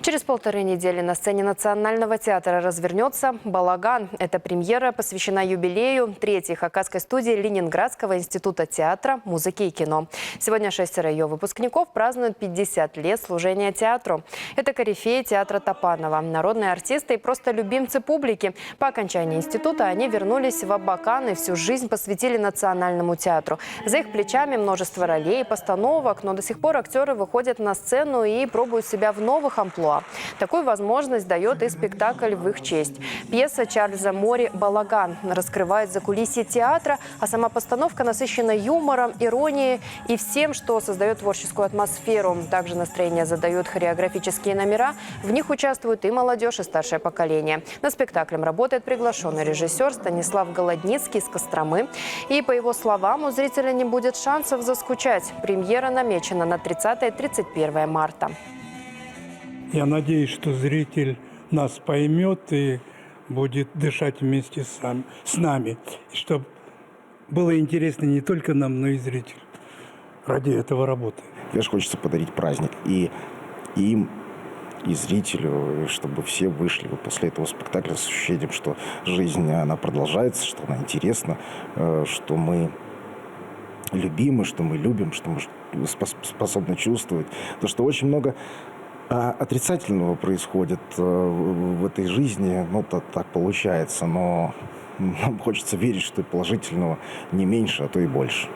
Через 1,5 недели на сцене Национального театра развернется «Балаган». Эта премьера посвящена юбилею 3-й Хакасской студии Ленинградского института театра, музыки и кино. Сегодня 6 ее выпускников празднуют 50 лет служения театру. Это корифеи театра Топанова, народные артисты и просто любимцы публики. По окончании института они вернулись в Абакан и всю жизнь посвятили Национальному театру. За их плечами множество ролей и постановок, но до сих пор актеры выходят на сцену и пробуют себя в новых амплуа. Такую возможность дает и спектакль в их честь. Пьеса Чарльза Мори «Балаган» раскрывает закулисье театра, а сама постановка насыщена юмором, иронией и всем, что создает творческую атмосферу. Также настроение задают хореографические номера. В них участвуют и молодежь, и старшее поколение. Над спектаклем работает приглашенный режиссер Станислав Голодницкий из Костромы. И, по его словам, у зрителя не будет шансов заскучать. Премьера намечена на 30-31 марта. Я надеюсь, что зритель нас поймет и будет дышать вместе с нами. И чтобы было интересно не только нам, но и зрителю. Ради этого работаем. Конечно, хочется подарить праздник и им, и зрителю, чтобы все вышли после этого спектакля с ощущением, что жизнь, она продолжается, что она интересна, что мы любимы, что мы любим, что мы способны чувствовать. То, что очень много отрицательного происходит в этой жизни, ну, так получается, но нам хочется верить, что и положительного не меньше, а то и больше.